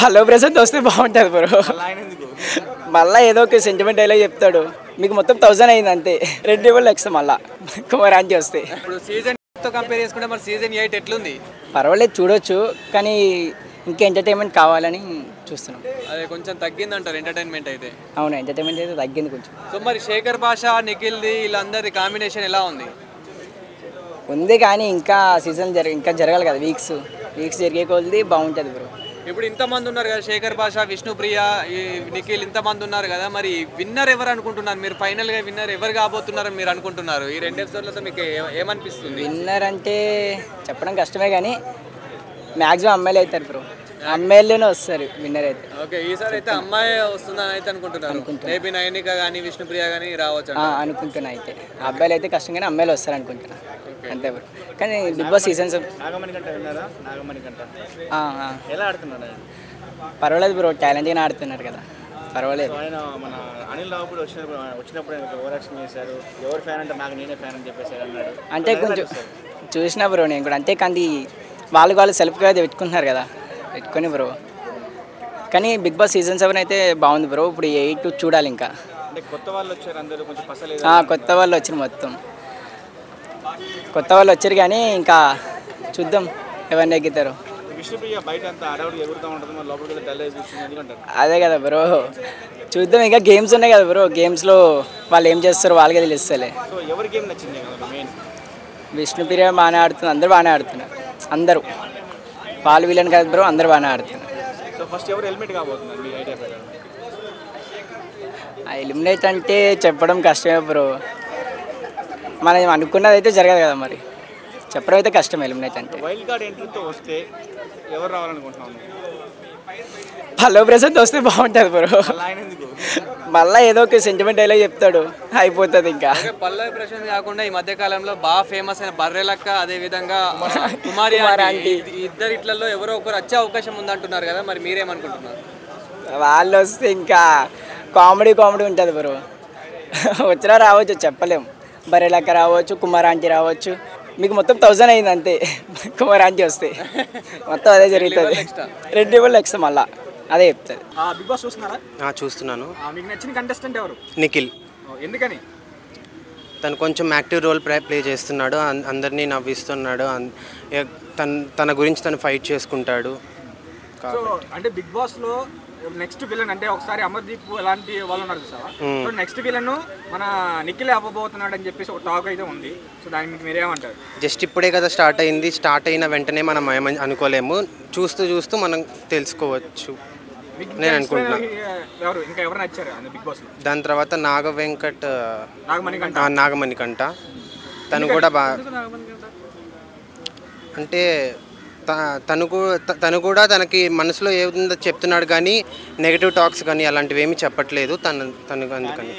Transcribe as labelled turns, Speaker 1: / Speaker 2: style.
Speaker 1: Hello Prasad వస్తే బాగుంటుంది bro. మళ్ళీ ఏదో ఒక సెంటిమెంట్ డైలాగ్ చెప్తాడు, మీకు మొత్తం 1000 అయింది అంతే. 2 నెక్స్ట్ మళ్ళా కుమారాంటి వస్తే.
Speaker 2: ఇప్పుడు సీజన్ కంపేర్ చేసుకుంటే మరి సీజన్ 8 ఎట్లుంది?
Speaker 1: పర్వాలేదు, చూడొచ్చు, కానీ ఇంకా ఎంటర్టైన్మెంట్ కావాలని చూస్తున్నాం.
Speaker 2: అదే కొంచెం తగ్గింది అంటారు ఎంటర్టైన్మెంట్ అయితే.
Speaker 1: అవును, ఎంటర్టైన్మెంట్ అయితే తగ్గింది కొంచెం.
Speaker 2: సో మరి శేఖర్ భాష, నిఖిల్ది వీళ్ళందరి కాంబినేషన్ ఎలా ఉంది?
Speaker 1: ఉంది కానీ ఇంకా సీజన్ ఇంకా జరగాలి కదా, వీక్స్ జరిగే కొద్ది బాగుంటుంది బ్రో.
Speaker 2: ఇప్పుడు ఇంతమంది ఉన్నారు కదా, శేఖర్ భాష, విష్ణుప్రియ, ఈ నిఖిల్, ఇంతమంది ఉన్నారు కదా, మరి విన్నర్ ఎవరు అనుకుంటున్నారు మీరు? ఫైనల్గా విన్నర్ ఎవరు కాబోతున్నారని మీరు అనుకుంటున్నారు? ఈ 2 ఎపిసోడ్లతో మీకు ఏమనిపిస్తుంది?
Speaker 1: విన్నర్ అంటే చెప్పడం కష్టమే కానీ మ్యాక్సిమం అమ్మాయిలు అవుతారు బ్రో. అమ్మాయిల్లోనే వస్తారు విన్నర్ అయితే.
Speaker 2: ఓకే, ఈసారి అయితే అమ్మాయి వస్తుందని అయితే అనుకుంటున్నారు. మేబీ నయనిక కానీ విష్ణుప్రియ కానీ రావచ్చు
Speaker 1: అనుకుంటున్నా. అయితే అబ్బాయిలు అయితే కష్టం కానీ అమ్మాయిలు వస్తారు అనుకుంటున్నా అంతే బ్రో. కానీ బిగ్ బాస్ సీజన్స్ పర్వాలేదు బ్రో, టాలెంట్గా ఆడుతున్నారు కదా, పర్వాలేదు. అంటే కొంచెం చూసినా బ్రో నేను కూడా, అంతే కానీ వాళ్ళు సెల్ఫ్గా పెట్టుకుంటున్నారు కదా, పెట్టుకొని బ్రో. కానీ బిగ్ బాస్ సీజన్ 7 అయితే బాగుంది బ్రో. ఇప్పుడు 8 చూడాలి ఇంకా. కొత్త వాళ్ళు వచ్చారు, మొత్తం కొత్త వాళ్ళు వచ్చారు కానీ ఇంకా చూద్దాం ఎవరిని ఎగ్గుతారు. అదే కదా బ్రో, చూద్దాం. ఇంకా గేమ్స్ ఉన్నాయి కదా బ్రో, గేమ్స్లో వాళ్ళు ఏం చేస్తారు వాళ్ళకే తెలుస్తలే. విష్ణుప్రియ బాగానే ఆడుతుంది, అందరూ బాగానే ఆడుతున్నారు. అందరూ వాళ్ళు వీళ్ళని కాదు బ్రో, అందరూ బాగానే ఆడుతున్నారు. ఎలిమినేట్ అంటే చెప్పడం కష్టమే బ్రో, మనం అనుకున్నది అయితే జరగదు కదా, మరి చెప్పడం అయితే కష్టం. ఎలిమినేట్ అంటే హలో ప్రసాద్ వస్తే బాగుంటుంది బ్రో. మళ్ళీ ఏదో ఒక సెంటిమెంట్ డైలాగ్ చెప్తాడు, అయిపోతుంది ఇంకా.
Speaker 2: పల్లవి ప్రశాంత్ కాకుండా ఈ మధ్య కాలంలో బాగా ఫేమస్ అయిన బర్రెలక్క, అదే విధంగా కుమారి ఆంటీ, ఇద్దరు ఇట్లలో ఎవరో ఒకరు వచ్చే అవకాశం ఉందంటున్నారు కదా, మరి మీరేమనుకుంటున్నారు?
Speaker 1: వాళ్ళు వస్తే ఇంకా కామెడీ ఉంటుంది బ్రో. వచ్చినా రావచ్చు, చెప్పలేము. బర్రెలక్క రావచ్చు, కుమారాంటి రావచ్చు, మీకు మొత్తం 1000 అయింది అంతే. కుమారాంటి వస్తే మొత్తం అదే జరుగుతుంది. 2 నెక్స్ట్ మళ్ళా అదే చెప్తుంది.
Speaker 3: బిగ్ బాస్ చూస్తున్నారా?
Speaker 4: చూస్తున్నాను.
Speaker 3: మీకు నచ్చిన కంటెస్టెంట్ ఎవరు?
Speaker 4: నిఖిల్.
Speaker 3: ఎందుకని?
Speaker 4: తను కొంచెం యాక్టివ్ రోల్ ప్లే చేస్తున్నాడు, అందరినీ నవ్విస్తున్నాడు, తన గురించి తను ఫైట్ చేసుకుంటాడు.
Speaker 3: అంటే బిగ్ బాస్లో నెక్స్ట్ విలన్ అంటే ఒకసారి అమర్దీప్ అలాంటి వాళ్ళు ఉన్నారు చూసావా, సో నెక్స్ట్ విలన్ మన నిఖిల్ అవ్వబోతున్నాడు అని చెప్పేసి ఒక టాక్ అయితే ఉంది. సో దానికి మీరేమంటారు?
Speaker 4: జస్ట్ ఇప్పుడే కదా స్టార్ట్ అయింది, స్టార్ట్ అయిన వెంటనే మనం ఏమని అనుకోలేము, చూస్తూ మనం తెలుసుకోవచ్చు నేను అనుకుంటున్నాను.
Speaker 3: ఇంకా ఎవరు నచ్చారు బిగ్ బాస్?
Speaker 4: దాని తర్వాత నాగమణికంట తను కూడా అంటే తను కూడా తనకి మనసులో ఏముందో చెప్తున్నాడు కానీ నెగిటివ్ టాక్స్ కానీ అలాంటివి ఏమీ చెప్పట్లేదు తను అందుకని.